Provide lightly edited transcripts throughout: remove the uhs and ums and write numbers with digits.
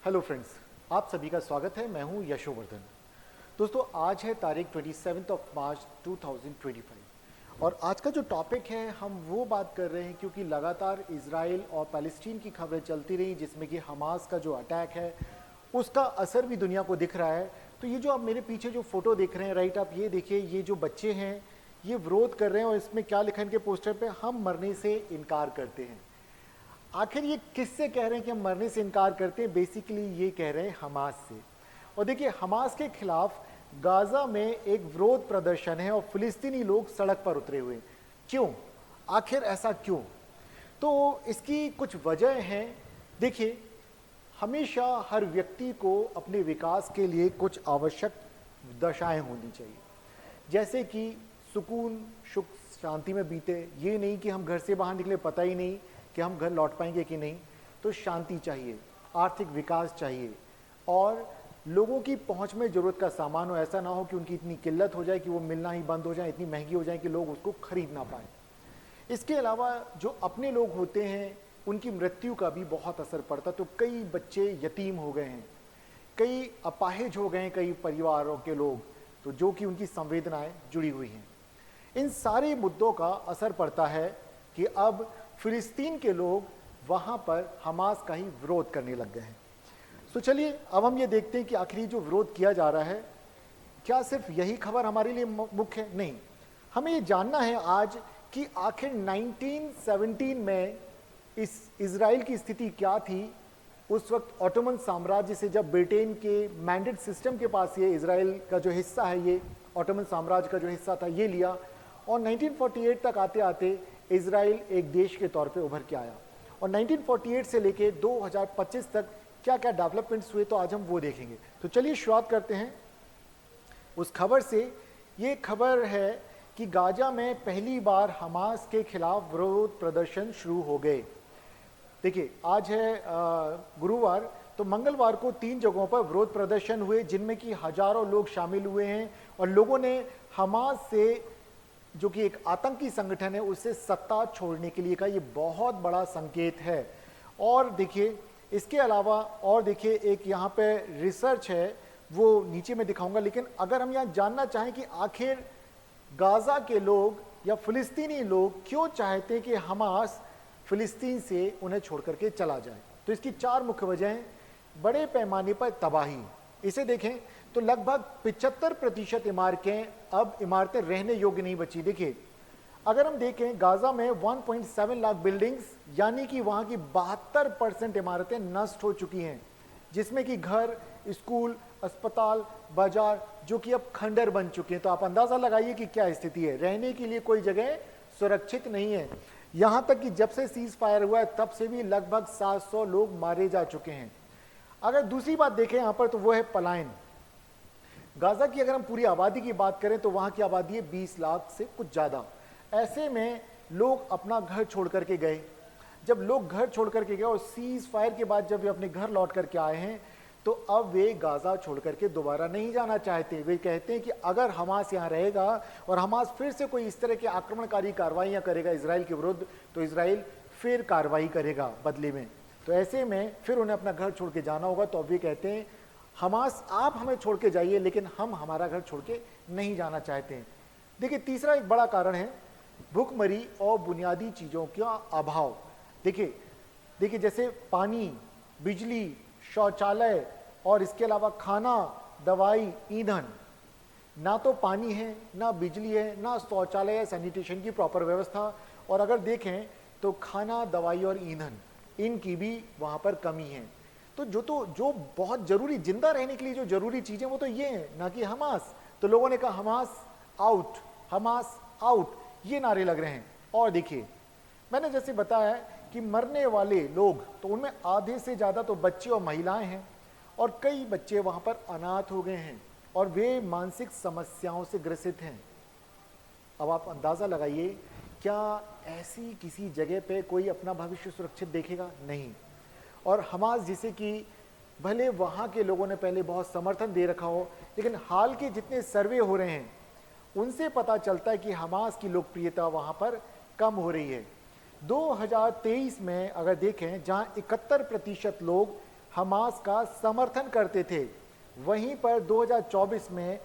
Hello friends, आप सभी का स्वागत है। मैं हूं यशोवर्धन। दोस्तों, आज है तारीख 27 मार्च 2025 और आज का जो टॉपिक है हम वो बात कर रहे हैं क्योंकि लगातार इजराइल और पैलेस्टीन की खबरें चलती रही, जिसमें कि हमास का जो अटैक है उसका असर भी दुनिया को दिख रहा है। तो ये जो आप मेरे पीछे जो फोटो देख रहे हैं, राइट, आप ये देखिए, ये जो बच्चे हैं ये विरोध कर रहे हैं और इसमें क्या लिखा है इनके पोस्टर पे, हम मरने से इनकार करते हैं। आखिर ये किससे कह रहे हैं कि हम मरने से इनकार करते हैं? बेसिकली ये कह रहे हैं हमास से। और देखिए, हमास के खिलाफ गाजा में एक विरोध प्रदर्शन है और फिलिस्तीनी लोग सड़क पर उतरे हुए हैं। क्यों? आखिर ऐसा क्यों? तो इसकी कुछ वजह हैं। देखिए, हमेशा हर व्यक्ति को अपने विकास के लिए कुछ आवश्यक दशाएं होनी चाहिए, जैसे कि सुकून, सुख, शांति में बीते। ये नहीं कि हम घर से बाहर निकले पता ही नहीं कि हम घर लौट पाएंगे कि नहीं। तो शांति चाहिए, आर्थिक विकास चाहिए और लोगों की पहुंच में ज़रूरत का सामान हो। ऐसा ना हो कि उनकी इतनी किल्लत हो जाए कि वो मिलना ही बंद हो जाए, इतनी महंगी हो जाए कि लोग उसको खरीद ना पाए। इसके अलावा जो अपने लोग होते हैं उनकी मृत्यु का भी बहुत असर पड़ता। तो कई बच्चे यतीम हो गए हैं, कई अपाहिज हो गए हैं, कई परिवारों के लोग, तो जो कि उनकी संवेदनाएं जुड़ी हुई हैं। इन सारे मुद्दों का असर पड़ता है कि अब फिलिस्तीन के लोग वहां पर हमास का ही विरोध करने लग गए हैं। तो चलिए अब हम ये देखते हैं कि आखिरी जो विरोध किया जा रहा है, क्या सिर्फ यही खबर हमारे लिए मुख्य है? नहीं, हमें ये जानना है आज कि आखिर 1917 में इस इजराइल की स्थिति क्या थी। उस वक्त ऑटोमन साम्राज्य से, जब ब्रिटेन के मैंडेट सिस्टम के पास ये इजराइल का जो हिस्सा है, ये ऑटोमन साम्राज्य का जो हिस्सा था, ये लिया और 1948 तक आते आते इजराइल एक देश के तौर पे उभर के आया। और 1948 से लेके 2025 तक क्या क्या डेवलपमेंट्स हुए, तो आज हम वो देखेंगे। तो चलिए शुरुआत करते हैं उस खबर से। ये खबर है कि गाजा में पहली बार हमास के खिलाफ विरोध प्रदर्शन शुरू हो गए। देखिए, आज है गुरुवार, तो मंगलवार को 3 जगहों पर विरोध प्रदर्शन हुए, जिनमें कि हजारों लोग शामिल हुए हैं और लोगों ने हमास से, जो कि एक आतंकी संगठन है, उससे सत्ता छोड़ने के लिए कहा। ये बहुत बड़ा संकेत है। और देखिए, इसके अलावा और देखिए, एक यहाँ पे रिसर्च है, वो नीचे में दिखाऊंगा। लेकिन अगर हम यहाँ जानना चाहें कि आखिर गाजा के लोग या फिलिस्तीनी लोग क्यों चाहते हैं कि हमास फिलिस्तीन से उन्हें छोड़ करके चला जाए, तो इसकी 4 मुख्य वजहें। बड़े पैमाने पर तबाही, इसे देखें तो लगभग 75% इमारतें रहने योग्य नहीं बची। देखिए, अगर हम देखें गाजा में 1.7 लाख बिल्डिंग्स, यानी कि वहां की 72% इमारतें नष्ट हो चुकी हैं, जिसमें कि घर, स्कूल, अस्पताल, बाजार जो कि अब खंडर बन चुके हैं। तो आप अंदाजा लगाइए कि क्या स्थिति है। रहने के लिए कोई जगह सुरक्षित नहीं है। यहां तक कि जब से सीज फायर हुआ है तब से भी लगभग 700 लोग मारे जा चुके हैं। अगर दूसरी बात देखें यहां पर, तो वो है पलायन। गाजा की अगर हम पूरी आबादी की बात करें तो वहां की आबादी है 20 लाख से कुछ ज़्यादा। ऐसे में लोग अपना घर छोड़ करके गए। जब लोग घर छोड़ करके गए और सीज फायर के बाद जब वे अपने घर लौट करके आए हैं, तो अब वे गाजा छोड़ करके दोबारा नहीं जाना चाहते। वे कहते हैं कि अगर हमास यहाँ रहेगा और हमास फिर से कोई इस तरह की आक्रमणकारी कार्रवाइयाँ करेगा इसराइल के विरुद्ध, तो इसराइल फिर कार्रवाई करेगा बदले में। तो ऐसे में फिर उन्हें अपना घर छोड़ के जाना होगा। तो अब वे कहते हैं, हमास आप हमें छोड़ के जाइए, लेकिन हम हमारा घर छोड़ के नहीं जाना चाहते हैं। देखिए, तीसरा एक बड़ा कारण है भूखमरी और बुनियादी चीज़ों का अभाव। देखिए जैसे पानी, बिजली, शौचालय और इसके अलावा खाना, दवाई, ईंधन। ना तो पानी है, ना बिजली है, ना शौचालय या सैनिटेशन की प्रॉपर व्यवस्था। और अगर देखें तो खाना, दवाई और ईंधन, इनकी भी वहाँ पर कमी है। तो जो बहुत जरूरी, जिंदा रहने के लिए जो जरूरी चीजें, वो तो ये हैं, ना कि हमास। तो लोगों ने कहा हमास आउट, हमास आउट, ये नारे लग रहे हैं। और देखिए, मैंने जैसे बताया कि मरने वाले लोग, तो उनमें आधे से ज्यादा तो बच्चे और महिलाएं हैं और कई बच्चे वहां पर अनाथ हो गए हैं और वे मानसिक समस्याओं से ग्रसित हैं। अब आप अंदाजा लगाइए, क्या ऐसी किसी जगह पे कोई अपना भविष्य सुरक्षित देखेगा? नहीं। और हमास, जिसे कि भले वहाँ के लोगों ने पहले बहुत समर्थन दे रखा हो, लेकिन हाल के जितने सर्वे हो रहे हैं उनसे पता चलता है कि हमास की लोकप्रियता वहाँ पर कम हो रही है। 2023 में अगर देखें, जहाँ 71% लोग हमास का समर्थन करते थे। वहीं पर 2024 में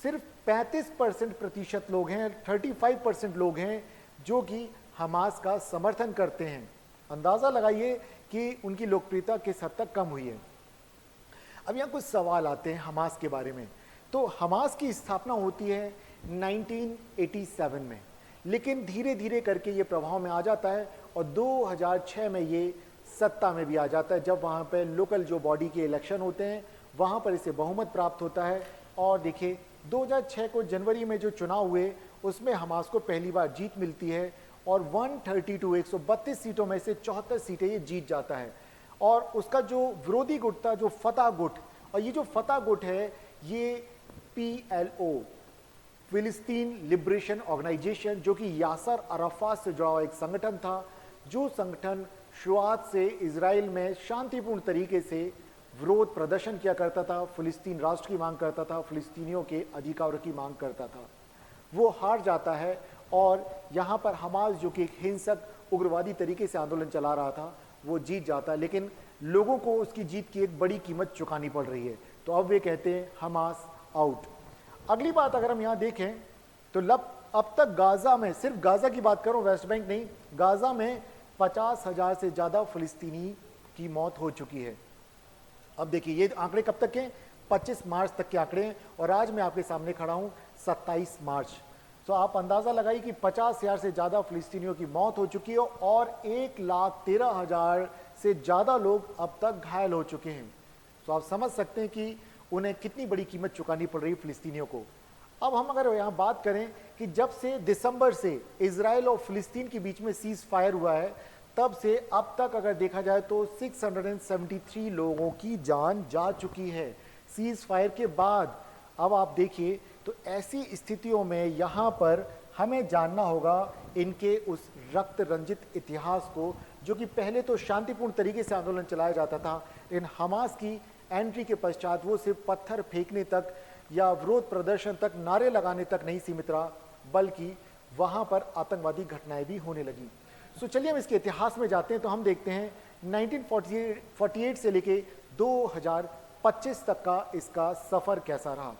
सिर्फ 35% लोग हैं, 35% लोग हैं जो कि हमास का समर्थन करते हैं। अंदाज़ा लगाइए कि उनकी लोकप्रियता किस हद तक कम हुई है। अब यहाँ कुछ सवाल आते हैं हमास के बारे में। तो हमास की स्थापना होती है 1987 में, लेकिन धीरे धीरे करके ये प्रभाव में आ जाता है और 2006 में ये सत्ता में भी आ जाता है, जब वहाँ पे लोकल जो बॉडी के इलेक्शन होते हैं वहाँ पर इसे बहुमत प्राप्त होता है। और देखिए 2006 को जनवरी में जो चुनाव हुए उसमें हमास को पहली बार जीत मिलती है और 132 सीटों में से 74 सीटें ये जीत जाता है। और उसका जो विरोधी गुट था, जो फतह गुट, और ये जो फतह गुट है ये PLO, फिलिस्तीन लिबरेशन ऑर्गेनाइजेशन, जो कि यासर अराफात से जुड़ा हुआ एक संगठन था, जो संगठन शुरुआत से इजराइल में शांतिपूर्ण तरीके से विरोध प्रदर्शन किया करता था, फिलिस्तीन राष्ट्र की मांग करता था, फिलिस्तीनियों के अधिकारों की मांग करता था, वो हार जाता है। और यहाँ पर हमास जो कि एक हिंसक उग्रवादी तरीके से आंदोलन चला रहा था वो जीत जाता है, लेकिन लोगों को उसकी जीत की एक बड़ी कीमत चुकानी पड़ रही है। तो अब वे कहते हैं हमास आउट। अगली बात अगर हम यहाँ देखें तो अब तक गाजा में, सिर्फ गाजा की बात करूं, वेस्ट बैंक नहीं, गाजा में 50,000 से ज़्यादा फिलिस्तीनी की मौत हो चुकी है। अब देखिए ये आंकड़े कब तक हैं, 25 मार्च तक के आंकड़े हैं और आज मैं आपके सामने खड़ा हूं 27 मार्च। तो आप अंदाज़ा लगाइए कि 50,000 से ज़्यादा फिलिस्तीनियों की मौत हो चुकी है और 1,13,000 से ज़्यादा लोग अब तक घायल हो चुके हैं। तो आप समझ सकते हैं कि उन्हें कितनी बड़ी कीमत चुकानी पड़ रही है फिलिस्तीनियों को। अब हम अगर यहाँ बात करें कि जब से दिसंबर से इजराइल और फिलिस्तीन के बीच में सीज फायर हुआ है, तब से अब तक अगर देखा जाए तो 673 लोगों की जान जा चुकी है सीज फायर के बाद। अब आप देखिए तो ऐसी स्थितियों में यहाँ पर हमें जानना होगा इनके उस रक्त रंजित इतिहास को, जो कि पहले तो शांतिपूर्ण तरीके से आंदोलन चलाया जाता था, लेकिन हमास की एंट्री के पश्चात वो सिर्फ पत्थर फेंकने तक या विरोध प्रदर्शन तक, नारे लगाने तक नहीं सीमित रहा, बल्कि वहाँ पर आतंकवादी घटनाएं भी होने लगी। तो चलिए हम इसके इतिहास में जाते हैं। तो हम देखते हैं 1948 से लेके 2025 तक का इसका सफ़र कैसा रहा।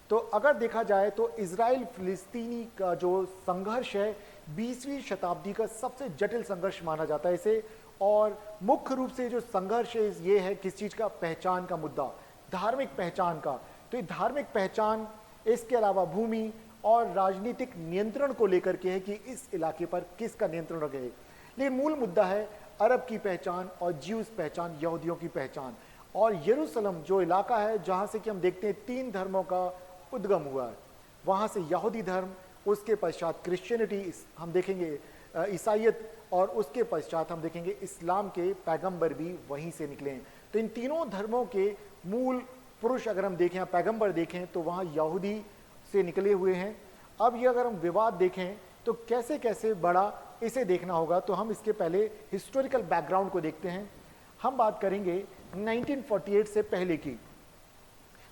तो अगर देखा जाए तो इजराइल फिलिस्तीनी का जो संघर्ष है 20वीं शताब्दी का सबसे जटिल संघर्ष माना जाता है इसे। और मुख्य रूप से जो संघर्ष है ये है किस चीज़ का, पहचान का मुद्दा, धार्मिक पहचान का। तो ये धार्मिक पहचान इसके अलावा भूमि और राजनीतिक नियंत्रण को लेकर के है कि इस इलाके पर किसका नियंत्रण रहे। लेकिन मूल मुद्दा है अरब की पहचान और ज्यूज पहचान, यहूदियों की पहचान। और यरूशलेम जो इलाका है जहाँ से कि हम देखते हैं 3 धर्मों का उद्गम हुआ है, वहाँ से यहूदी धर्म, उसके पश्चात क्रिश्चियनिटी हम देखेंगे, ईसाइयत, और उसके पश्चात हम देखेंगे इस्लाम के पैगंबर भी वहीं से निकले हैं। तो इन तीनों धर्मों के मूल पुरुष अगर हम देखें, पैगंबर देखें, तो वहाँ यहूदी से निकले हुए हैं। अब ये अगर हम विवाद देखें तो कैसे कैसे बढ़ा इसे देखना होगा। तो हम इसके पहले हिस्टोरिकल बैकग्राउंड को देखते हैं। हम बात करेंगे 1948 से पहले की।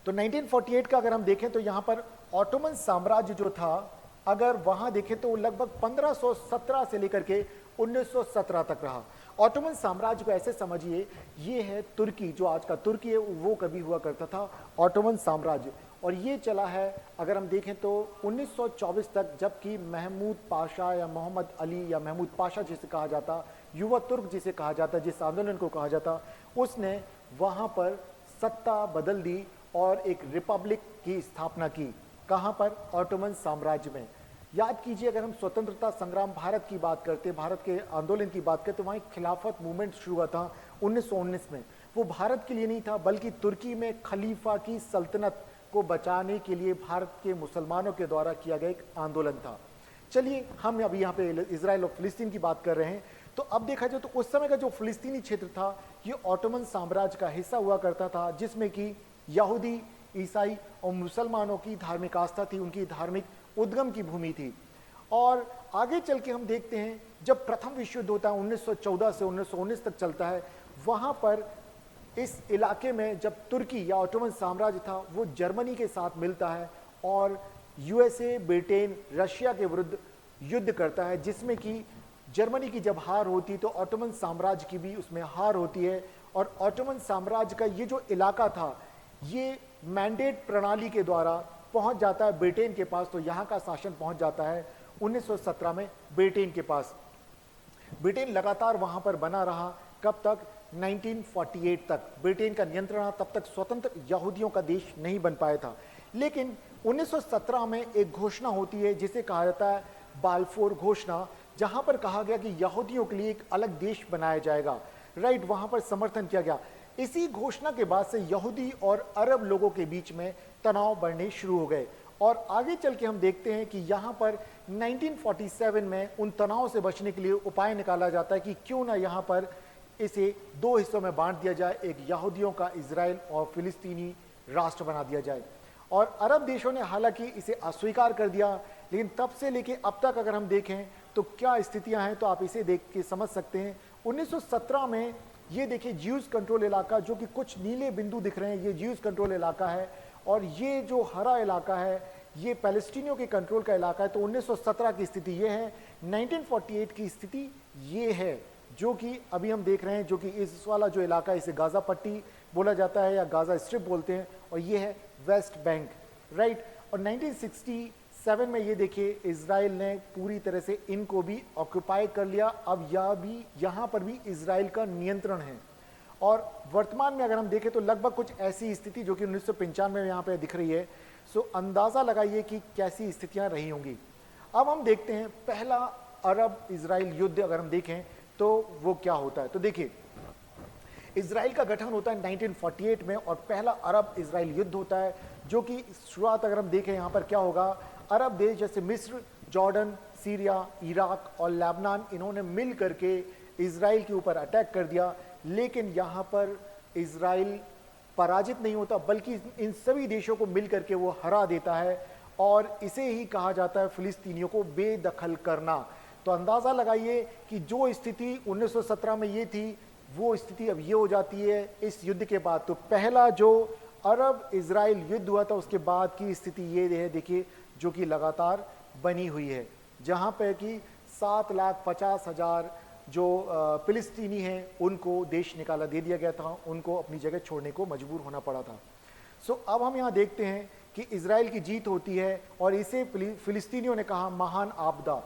तो 1948 का अगर हम देखें तो यहाँ पर ऑटोमन साम्राज्य जो था, अगर वहाँ देखें तो लगभग 1517 से लेकर के 1917 तक रहा। ऑटोमन साम्राज्य को ऐसे समझिए, ये है तुर्की, जो आज का तुर्की है वो कभी हुआ करता था ऑटोमन साम्राज्य। और ये चला है अगर हम देखें तो 1924 तक, जबकि महमूद पाशा या मोहम्मद अली या महमूद पाशा जिसे कहा जाता, युवा तुर्क जिसे कहा जाता, जिस आंदोलन को कहा जाता, उसने वहाँ पर सत्ता बदल दी और एक रिपब्लिक की स्थापना की। कहाँ पर? ऑटोमन साम्राज्य में। याद कीजिए, अगर हम स्वतंत्रता संग्राम भारत की बात करते हैं, भारत के आंदोलन की बात करते, तो वहाँ एक खिलाफत मूवमेंट शुरू हुआ था 1919 में। वो भारत के लिए नहीं था, बल्कि तुर्की में खलीफा की सल्तनत को बचाने के लिए भारत के मुसलमानों के द्वारा किया गया एक आंदोलन था। चलिए हम अभी यहाँ पे इजराइल और फिलिस्तीन की बात कर रहे हैं। तो अब देखा जाए तो उस समय का जो फिलिस्तीनी क्षेत्र था ये ऑटोमन साम्राज्य का हिस्सा हुआ करता था, जिसमें कि यहूदी, ईसाई और मुसलमानों की धार्मिक आस्था थी, उनकी धार्मिक उद्गम की भूमि थी। और आगे चल के हम देखते हैं जब प्रथम विश्व युद्ध होता है 1914 से 1919 तक चलता है, वहाँ पर इस इलाके में जब तुर्की या ऑटोमन साम्राज्य था वो जर्मनी के साथ मिलता है और यूएसए, ब्रिटेन, रशिया के विरुद्ध युद्ध करता है, जिसमें कि जर्मनी की जब हार होती तो ऑटोमन साम्राज्य की भी उसमें हार होती है और ऑटोमन साम्राज्य का ये जो इलाका था, ये मैंडेट प्रणाली के द्वारा पहुंच जाता है ब्रिटेन के पास। तो यहाँ का शासन पहुंच जाता है 1917 में ब्रिटेन के पास। ब्रिटेन लगातार वहां पर बना रहा, कब तक? 1948 तक ब्रिटेन का नियंत्रण रहा। तब तक स्वतंत्र यहूदियों का देश नहीं बन पाया था। लेकिन 1917 में एक घोषणा होती है जिसे कहा जाता है बाल्फोर घोषणा, जहां पर कहा गया कि यहूदियों के लिए एक अलग देश बनाया जाएगा। राइट, वहां पर समर्थन किया गया। इसी घोषणा के बाद से यहूदी और अरब लोगों के बीच में तनाव बढ़ने शुरू हो गए। और आगे चल के हम देखते हैं कि यहाँ पर 1947 में उन तनाव से बचने के लिए उपाय निकाला जाता है कि क्यों ना यहाँ पर इसे दो हिस्सों में बांट दिया जाए, एक यहूदियों का इजराइल और फिलिस्तीनी राष्ट्र बना दिया जाए। और अरब देशों ने हालांकि इसे अस्वीकार कर दिया, लेकिन तब से लेके अब तक अगर हम देखें तो क्या स्थितियां हैं, तो आप इसे देख के समझ सकते हैं। 1917 में ये देखिए ज्यूज कंट्रोल इलाका, जो कि कुछ नीले बिंदु दिख रहे हैं, ये ज्यूज कंट्रोल इलाका है, और ये जो हरा इलाका है ये पैलेस्टीनियों के कंट्रोल का इलाका है। तो 1917 की स्थिति ये है। 1948 की स्थिति ये है, जो कि अभी हम देख रहे हैं, जो कि इस वाला जो इलाका है इसे गाजा पट्टी बोला जाता है या गाजा स्ट्रिप बोलते हैं, और ये है वेस्ट बैंक। राइट, और 1967 में ये देखिए इजराइल ने पूरी तरह से इनको भी ऑक्यूपाई कर लिया। अब यहाँ पर भी इजराइल का नियंत्रण है। और वर्तमान में अगर हम देखें तो लगभग कुछ ऐसी स्थिति जो कि 1995 में यहाँ पे दिख रही है। सो अंदाजा लगाइए कि कैसी स्थितियां रही होंगी। अब हम देखते हैं पहला अरब इजराइल युद्ध अगर हम देखें तो वो क्या होता है। तो देखिए इजराइल का गठन होता है 1948 में, और पहला अरब इजराइल युद्ध होता है, जो कि शुरुआत अगर हम देखें यहाँ पर क्या होगा, अरब देश जैसे मिस्र, जॉर्डन, सीरिया, इराक और लेबनान, इन्होंने मिल करके इजराइल के ऊपर अटैक कर दिया। लेकिन यहाँ पर इजराइल पराजित नहीं होता, बल्कि इन सभी देशों को मिल करके वो हरा देता है, और इसे ही कहा जाता है फिलिस्तीनियों को बेदखल करना। तो अंदाजा लगाइए कि जो स्थिति 1917 में ये थी, वो स्थिति अब ये हो जाती है इस युद्ध के बाद। तो पहला जो अरब इजराइल युद्ध हुआ था उसके बाद की स्थिति ये है, देखिए, जो कि लगातार बनी हुई है, जहां पे कि 7,50,000 जो फिलिस्तीनी हैं उनको देश निकाला दे दिया गया था, उनको अपनी जगह छोड़ने को मजबूर होना पड़ा था। सो अब हम यहाँ देखते हैं कि इजराइल की जीत होती है, और इसे फिलिस्तीनियों ने कहा महान आपदा,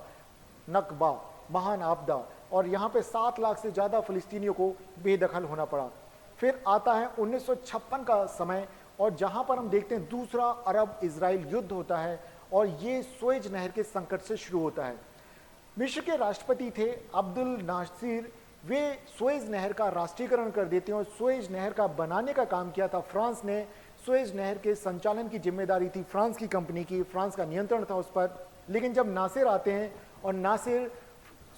नकबा, महान आपदा, और यहाँ पे 7 लाख से ज़्यादा फिलिस्तीनियों को बेदखल होना पड़ा। फिर आता है 1956 का समय, और जहाँ पर हम देखते हैं दूसरा अरब इजराइल युद्ध होता है, और ये सुएज नहर के संकट से शुरू होता है। मिस्र के राष्ट्रपति थे अब्दुल नासिर, वे सुएज नहर का राष्ट्रीयकरण कर देते हैं, और सुएज नहर का बनाने का काम किया था फ्रांस ने। सुएज नहर के संचालन की जिम्मेदारी थी फ्रांस की कंपनी की, फ्रांस का नियंत्रण था उस पर। लेकिन जब नासिर आते हैं और नासिर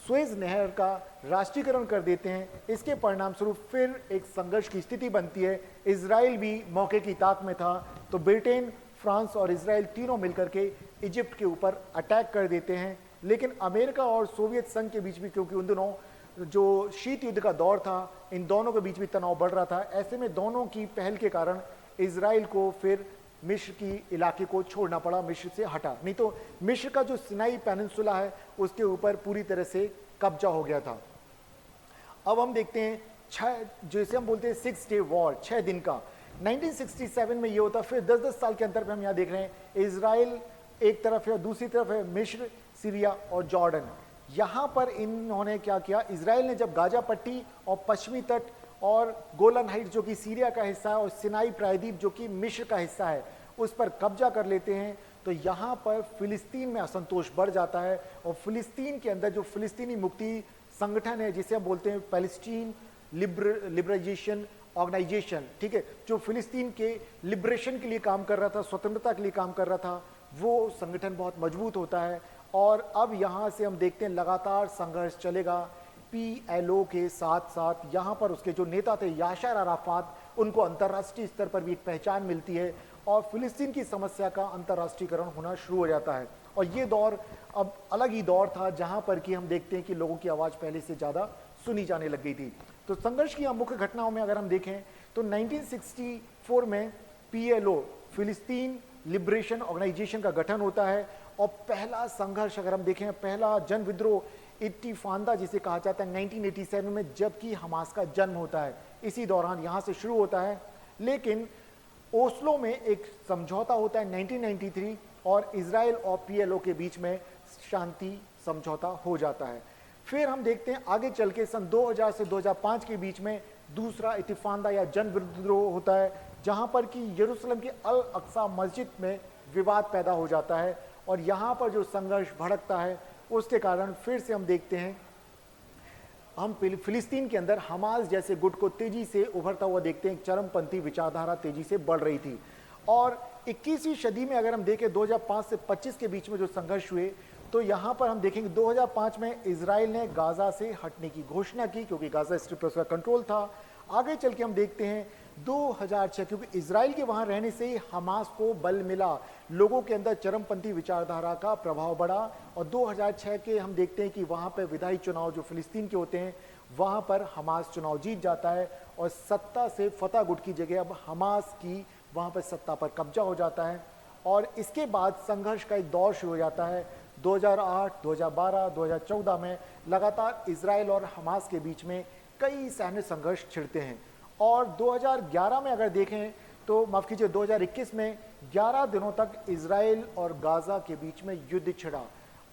सुएज नहर का राष्ट्रीयकरण कर देते हैं, इसके परिणाम स्वरूप फिर एक संघर्ष की स्थिति बनती है। इजराइल भी मौके की ताक में था, तो ब्रिटेन, फ्रांस और इजराइल तीनों मिलकर के इजिप्ट के ऊपर अटैक कर देते हैं। लेकिन अमेरिका और सोवियत संघ के बीच भी, क्योंकि उन दिनों जो शीत युद्ध का दौर था, इन दोनों के बीच भी तनाव बढ़ रहा था। ऐसे में दोनों की पहल के कारण इजराइल को फिर मिस्र की इलाके को छोड़ना पड़ा, मिस्र से हटा, नहीं तो मिस्र का जो सिनाई पेनिनसुला है उसके ऊपर पूरी तरह से कब्जा हो गया था। अब हम देखते हैं जैसे हम बोलते हैं 6 डे वॉर, 6 दिन का, 1967 में ये होता। फिर 10-10 साल के अंतर पे हम यहाँ देख रहे हैं इजराइल एक तरफ है और दूसरी तरफ है मिस्र, सीरिया और जॉर्डन। यहाँ पर इन्होंने क्या किया, इजराइल ने जब गाजा पट्टी और पश्चिमी तट और गोलन हाइट्स जो कि सीरिया का हिस्सा है, और सिनाई प्रायद्वीप जो कि मिस्र का हिस्सा है, उस पर कब्जा कर लेते हैं, तो यहाँ पर फिलिस्तीन में असंतोष बढ़ जाता है। और फिलिस्तीन के अंदर जो फिलिस्तीनी मुक्ति संगठन है, जिसे हम बोलते हैं पैलेस्टीन लिबरेशन ऑर्गेनाइजेशन, ठीक है, जो फिलिस्तीन के लिबरेशन के लिए काम कर रहा था, स्वतंत्रता के लिए काम कर रहा था, वो संगठन बहुत मजबूत होता है। और अब यहाँ से हम देखते हैं लगातार संघर्ष चलेगा PLO के साथ साथ। यहाँ पर उसके जो नेता थे यासर अराफात, उनको अंतर्राष्ट्रीय स्तर पर भी एक पहचान मिलती है, और फिलिस्तीन की समस्या का अंतर्राष्ट्रीयकरण होना शुरू हो जाता है। और ये दौर अब अलग ही दौर था, जहाँ पर कि हम देखते हैं कि लोगों की आवाज़ पहले से ज़्यादा सुनी जाने लग गई थी। तो संघर्ष की मुख्य घटनाओं में अगर हम देखें तो 1964 में PLO, फिलिस्तीन लिबरेशन ऑर्गेनाइजेशन का गठन होता है, और पहला संघर्ष अगर हम देखें, पहला जन विद्रोह इत्तिफादा जिसे कहा जाता है 1987 में, जबकि हमास का जन्म होता है, इसी दौरान यहाँ से शुरू होता है। लेकिन ओस्लो में एक समझौता होता है 1993 और इजराइल और पीएलओ के बीच में शांति समझौता हो जाता है। फिर हम देखते हैं आगे चल के सन 2000 से 2005 के बीच में दूसरा इत्तिफादा या जन विद्रोह होता है, जहां पर कि यरूशलेम की अल अक्सा मस्जिद में विवाद पैदा हो जाता है और यहाँ पर जो संघर्ष भड़कता है उसके कारण फिर से हम देखते हैं, हम फिलिस्तीन के अंदर हमास जैसे गुट को तेजी से उभरता हुआ देखते हैं। चरमपंथी विचारधारा तेजी से बढ़ रही थी और 21वीं सदी में अगर हम देखें 2005 से 25 के बीच में जो संघर्ष हुए, तो यहाँ पर हम देखेंगे 2005 में इजराइल ने गाजा से हटने की घोषणा की क्योंकि गाजा स्ट्रिप पर उसका कंट्रोल था। आगे चल के हम देखते हैं 2006, क्योंकि इजराइल के वहाँ रहने से ही हमास को बल मिला, लोगों के अंदर चरमपंथी विचारधारा का प्रभाव बढ़ा और 2006 के हम देखते हैं कि वहाँ पर विधायी चुनाव जो फिलिस्तीन के होते हैं वहाँ पर हमास चुनाव जीत जाता है और सत्ता से फतह गुट की जगह अब हमास की वहाँ पर सत्ता पर कब्जा हो जाता है। और इसके बाद संघर्ष का एक दौर शुरू हो जाता है 2008, 2012, 2014 में लगातार इजराइल और हमास के बीच में कई सैन्य संघर्ष छिड़ते हैं और 2011 में अगर देखें तो माफ कीजिए 2021 में 11 दिनों तक इजराइल और गाजा के बीच में युद्ध छिड़ा।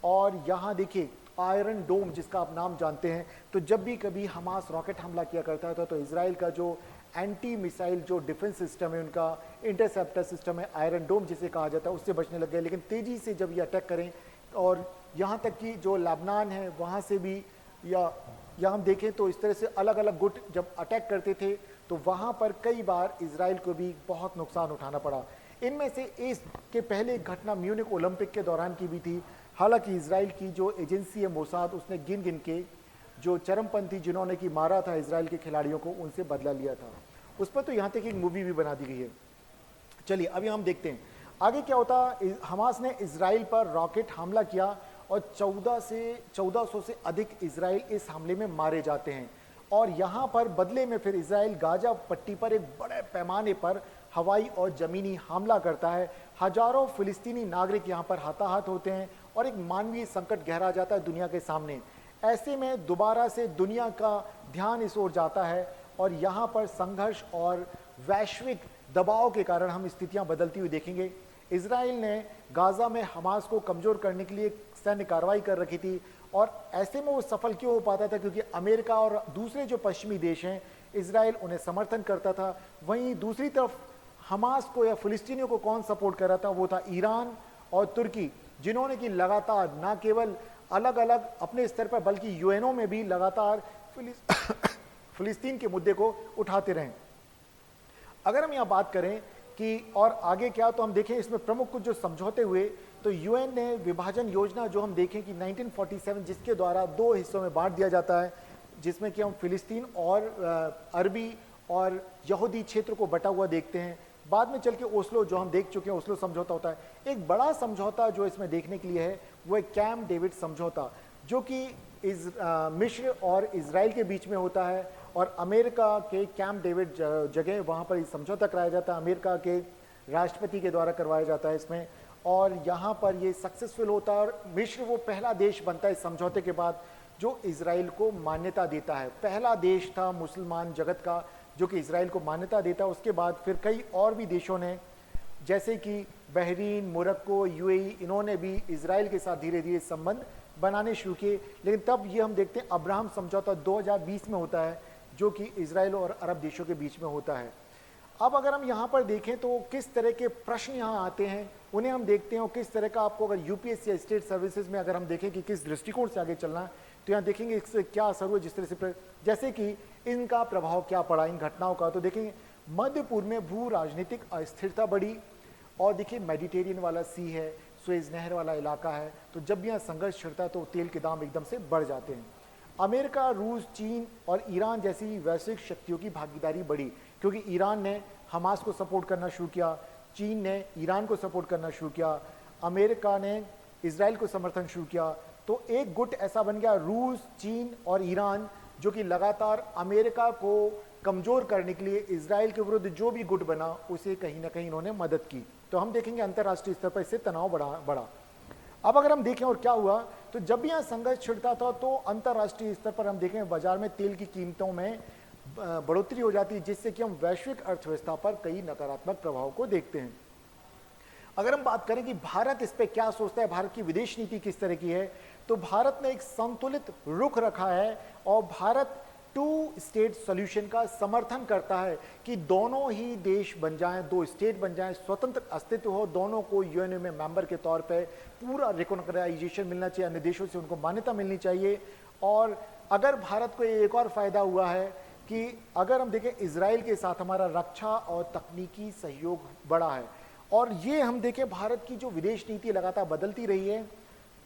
और यहाँ देखिए आयरन डोम जिसका आप नाम जानते हैं, तो जब भी कभी हमास रॉकेट हमला किया करता था तो इजराइल का जो एंटी मिसाइल जो डिफेंस सिस्टम है, उनका इंटरसेप्टर सिस्टम है आयरन डोम जिसे कहा जाता है, उससे बचने लग गए। लेकिन तेजी से जब ये अटैक करें और यहाँ तक कि जो लेबनान है वहाँ से भी या हम देखें तो इस तरह से अलग अलग गुट जब अटैक करते थे तो वहाँ पर कई बार इजराइल को भी बहुत नुकसान उठाना पड़ा। इनमें से इसके पहले एक घटना म्यूनिक ओलंपिक के दौरान की भी थी। हालांकि इजराइल की जो एजेंसी है मोसाद, उसने गिन गिन के जो चरमपंथी जिन्होंने कि मारा था इजराइल के खिलाड़ियों को, उनसे बदला लिया था। उस पर तो यहाँ तक एक मूवी भी बना दी गई है। चलिए अभी हम देखते हैं आगे क्या होता। हमास ने इजराइल पर रॉकेट हमला किया और 1400 से अधिक इजराइल इस हमले में मारे जाते हैं और यहाँ पर बदले में फिर इजराइल गाजा पट्टी पर एक बड़े पैमाने पर हवाई और ज़मीनी हमला करता है। हजारों फिलिस्तीनी नागरिक यहाँ पर हताहत होते हैं और एक मानवीय संकट गहरा जाता है दुनिया के सामने। ऐसे में दोबारा से दुनिया का ध्यान इस ओर जाता है और यहाँ पर संघर्ष और वैश्विक दबाव के कारण हम स्थितियाँ बदलती हुई देखेंगे। इजराइल ने गाजा में हमास को कमज़ोर करने के लिए सैन्य कार्रवाई कर रखी थी और ऐसे में वो सफल क्यों हो पाता था, क्योंकि अमेरिका और दूसरे जो पश्चिमी देश हैं इजराइल उन्हें समर्थन करता था। वहीं दूसरी तरफ हमास को या फिलिस्तीनियों को कौन सपोर्ट कर रहा था, वो था ईरान और तुर्की, जिन्होंने कि लगातार ना केवल अलग अलग अपने स्तर पर बल्कि यूएनओ में भी लगातार फिलिस्तीन के मुद्दे को उठाते रहे। अगर हम यहाँ बात करें कि और आगे क्या, तो हम देखें इसमें प्रमुख कुछ जो समझौते हुए, तो यूएन ने विभाजन योजना जो हम देखें कि 1947 जिसके द्वारा दो हिस्सों में बांट दिया जाता है, जिसमें कि हम फिलिस्तीन और अरबी और यहूदी क्षेत्र को बटा हुआ देखते हैं। बाद में चल के ओस्लो जो हम देख चुके हैं, ओस्लो समझौता होता है। एक बड़ा समझौता जो इसमें देखने के लिए है वो है कैंप डेविड समझौता, जो कि मिस्र और इजराइल के बीच में होता है और अमेरिका के कैंप डेविड जगह वहाँ पर समझौता कराया जाता है, अमेरिका के राष्ट्रपति के द्वारा करवाया जाता है इसमें, और यहाँ पर ये सक्सेसफुल होता है और मिस्र वो पहला देश बनता है इस समझौते के बाद जो इजराइल को मान्यता देता है। पहला देश था मुसलमान जगत का जो कि इजराइल को मान्यता देता है। उसके बाद फिर कई और भी देशों ने जैसे कि बहरीन, मोरक्को, यूएई, इन्होंने भी इजराइल के साथ धीरे धीरे संबंध बनाने शुरू किए। लेकिन तब ये हम देखते हैं अब्राहम समझौता 2020 में होता है जो कि इजराइल और अरब देशों के बीच में होता है। अब अगर हम यहाँ पर देखें तो किस तरह के प्रश्न यहाँ आते हैं उन्हें हम देखते हैं और किस तरह का आपको अगर यूपीएससी या स्टेट सर्विसेज में अगर हम देखें कि किस दृष्टिकोण से आगे चलना है तो यहाँ देखेंगे इससे क्या असर हुआ, जिस तरह से जैसे कि इनका प्रभाव क्या पड़ा इन घटनाओं का। तो देखेंगे मध्य पूर्व में भू राजनीतिक अस्थिरता बढ़ी और देखिए मेडिटेरियन वाला सी है, सुएज नहर वाला इलाका है, तो जब भी यहाँ संघर्ष छिड़ता है तो तेल के दाम एकदम से बढ़ जाते हैं। अमेरिका, रूस, चीन और ईरान जैसी वैश्विक शक्तियों की भागीदारी बढ़ी क्योंकि ईरान ने हमास को सपोर्ट करना शुरू किया, चीन ने ईरान को सपोर्ट करना शुरू किया, अमेरिका ने इजराइल को समर्थन शुरू किया। तो एक गुट ऐसा बन गया रूस, चीन और ईरान जो कि लगातार अमेरिका को कमज़ोर करने के लिए इजराइल के विरुद्ध जो भी गुट बना उसे कहीं ना कहीं इन्होंने मदद की। तो हम देखेंगे अंतर्राष्ट्रीय स्तर पर इससे तनाव बढ़ा। अब अगर हम देखें और क्या हुआ, तो जब भी यहाँ संघर्ष छिड़ता था तो अंतर्राष्ट्रीय स्तर पर हम देखें बाजार में तेल की कीमतों में बढ़ोतरी हो जाती है, जिससे कि हम वैश्विक अर्थव्यवस्था पर कई नकारात्मक प्रभाव को देखते हैं। अगर हम बात करें कि भारत इस पे क्या सोचता है, भारत की विदेश नीति किस तरह की है, तो भारत ने एक संतुलित रुख रखा है और भारत टू स्टेट सॉल्यूशन का समर्थन करता है कि दोनों ही देश बन जाएं, दो स्टेट बन जाएं, स्वतंत्र अस्तित्व हो, दोनों को यूएनओ में मेंबर के तौर पे पूरा रिकॉग्नाइजेशन मिलना चाहिए, अन्य देशों से उनको मान्यता मिलनी चाहिए। और अगर भारत को एक और फायदा हुआ है कि अगर हम देखें इजराइल के साथ हमारा रक्षा और तकनीकी सहयोग बढ़ा है, और ये हम देखें भारत की जो विदेश नीति लगातार बदलती रही है।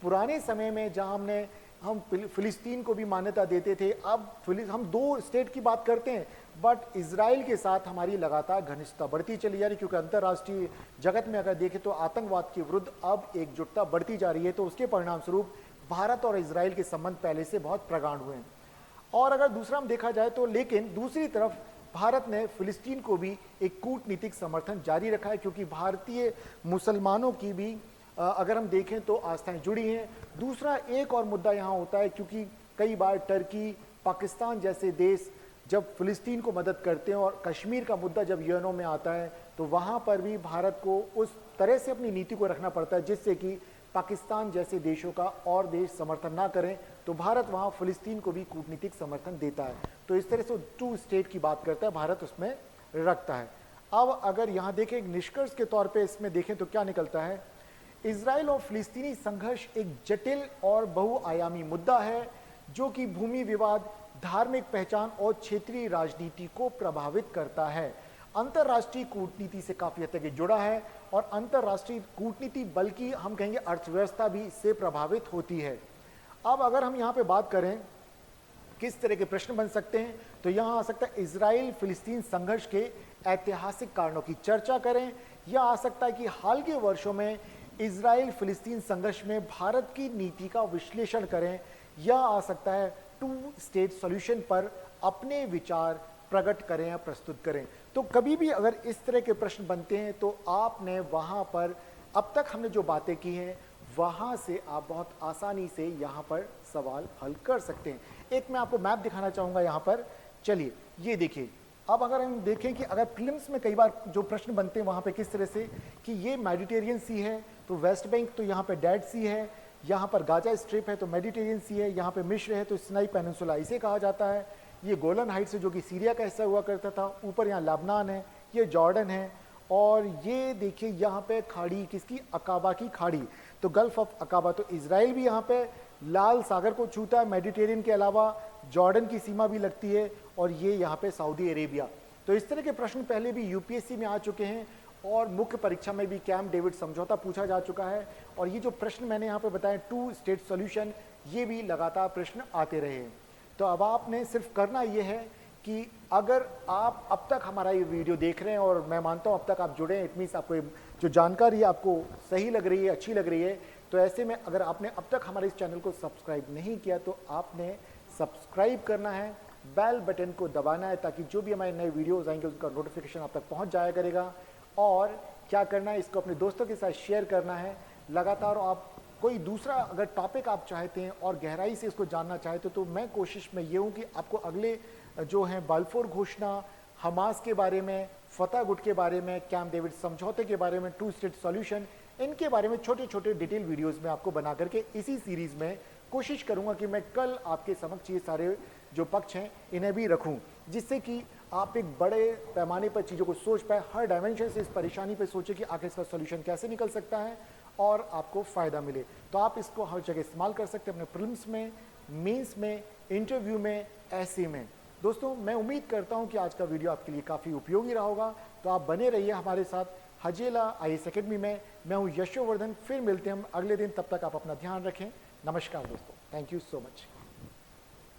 पुराने समय में जहां हम फिलिस्तीन को भी मान्यता देते थे, अब हम दो स्टेट की बात करते हैं, बट इजराइल के साथ हमारी लगातार घनिष्ठता बढ़ती चली जा रही है, क्योंकि अंतर्राष्ट्रीय जगत में अगर देखें तो आतंकवाद के विरुद्ध अब एकजुटता बढ़ती जा रही है। तो उसके परिणाम स्वरूप भारत और इजराइल के संबंध पहले से बहुत प्रगाढ़ हुए हैं। और अगर दूसरा हम देखा जाए तो, लेकिन दूसरी तरफ भारत ने फिलिस्तीन को भी एक कूटनीतिक समर्थन जारी रखा है, क्योंकि भारतीय मुसलमानों की भी अगर हम देखें तो आस्थाएं जुड़ी हैं। दूसरा एक और मुद्दा यहाँ होता है, क्योंकि कई बार टर्की, पाकिस्तान जैसे देश जब फिलिस्तीन को मदद करते हैं और कश्मीर का मुद्दा जब यूएनओ में आता है, तो वहाँ पर भी भारत को उस तरह से अपनी नीति को रखना पड़ता है जिससे कि पाकिस्तान जैसे देशों का और देश समर्थन ना करें, तो भारत वहाँ फिलिस्तीन को भी कूटनीतिक समर्थन देता है। तो इस तरह से टू स्टेट की बात करता है, भारत उसमें रखता है। अब अगर यहाँ देखें एक निष्कर्ष के तौर पे इसमें देखें तो क्या निकलता है, इजराइल और फिलिस्तीनी संघर्ष एक जटिल और बहुआयामी मुद्दा है जो कि भूमि विवाद, धार्मिक पहचान और क्षेत्रीय राजनीति को प्रभावित करता है। अंतर्राष्ट्रीय कूटनीति से काफी हद तक जुड़ा है और अंतर्राष्ट्रीय कूटनीति बल्कि हम कहेंगे अर्थव्यवस्था भी इससे प्रभावित होती है। अब अगर हम यहाँ पे बात करें किस तरह के प्रश्न बन सकते हैं, तो यहाँ आ सकता है इजराइल फिलिस्तीन संघर्ष के ऐतिहासिक कारणों की चर्चा करें, या आ सकता है कि हाल के वर्षों में इजराइल फिलिस्तीन संघर्ष में भारत की नीति का विश्लेषण करें, या आ सकता है टू स्टेट सॉल्यूशन पर अपने विचार प्रकट करें या प्रस्तुत करें। तो कभी भी अगर इस तरह के प्रश्न बनते हैं तो आपने वहां पर अब तक हमने जो बातें की हैं वहां से आप बहुत आसानी से यहां पर सवाल हल कर सकते हैं। एक मैं आपको मैप दिखाना चाहूंगा यहां पर, चलिए ये देखिए। अब अगर हम देखें कि अगर फिल्म्स में कई बार जो प्रश्न बनते हैं वहां पे किस तरह से कि ये मेडिटेरियन सी है तो वेस्ट बैंक, तो यहाँ पे डेड सी है, यहाँ पर गाजा स्ट्रिप है तो मेडिटेरियन सी है, यहाँ पे मिस्र है तो सिनाई पेनिनसुला इसे कहा जाता है, ये गोलन हाइट्स है जो कि सीरिया का हिस्सा हुआ करता था, ऊपर यहाँ लेबनान है, ये जॉर्डन है, और ये देखिए यहाँ पे खाड़ी किसकी, अकाबा की खाड़ी, तो गल्फ ऑफ अकाबा। तो इजराइल भी यहाँ पे लाल सागर को छूता है, मेडिटेरियन के अलावा जॉर्डन की सीमा भी लगती है, और ये यहाँ पे सऊदी अरेबिया। तो इस तरह के प्रश्न पहले भी यूपीएससी में आ चुके हैं और मुख्य परीक्षा में भी कैंप डेविड समझौता पूछा जा चुका है, और ये जो प्रश्न मैंने यहाँ पे बताए टू स्टेट सॉल्यूशन, ये भी लगातार प्रश्न आते रहे हैं। तो अब आपने सिर्फ करना ये है कि अगर आप अब तक हमारा ये वीडियो देख रहे हैं और मैं मानता हूँ अब तक आप जुड़े हैं, इट मीन्स आपको जो जानकारी आपको सही लग रही है, अच्छी लग रही है, तो ऐसे में अगर आपने अब तक हमारे इस चैनल को सब्सक्राइब नहीं किया तो आपने सब्सक्राइब करना है, बेल बटन को दबाना है, ताकि जो भी हमारे नए वीडियोस आएंगे उनका नोटिफिकेशन आप तक पहुंच जाया करेगा। और क्या करना है, इसको अपने दोस्तों के साथ शेयर करना है लगातार। आप कोई दूसरा अगर टॉपिक आप चाहते हैं और गहराई से इसको जानना चाहते हो, तो मैं कोशिश में ये हूँ कि आपको अगले जो हैं बाल्फोर घोषणा, हमास के बारे में, फतह गुट के बारे में, कैंप डेविड समझौते के बारे में, टू स्टेट सॉल्यूशन, इनके बारे में छोटे छोटे डिटेल वीडियोस में आपको बना करके इसी सीरीज में कोशिश करूंगा कि मैं कल आपके समक्ष ये सारे जो पक्ष हैं इन्हें भी रखूं, जिससे कि आप एक बड़े पैमाने पर चीज़ों को सोच पाए, हर डायमेंशन से इस परेशानी पर सोचे कि आखिर इसका सॉल्यूशन कैसे निकल सकता है और आपको फ़ायदा मिले। तो आप इसको हर जगह इस्तेमाल कर सकते हैं, अपने प्रीलिम्स में, मेंस में, इंटरव्यू में, ऐसे में। दोस्तों मैं उम्मीद करता हूं कि आज का वीडियो आपके लिए काफ़ी उपयोगी रहा होगा, तो आप बने रहिए हमारे साथ हजेला IAS अकेडमी में। मैं हूं यशोवर्धन, फिर मिलते हैं हम अगले दिन, तब तक आप अपना ध्यान रखें। नमस्कार दोस्तों, थैंक यू सो मच।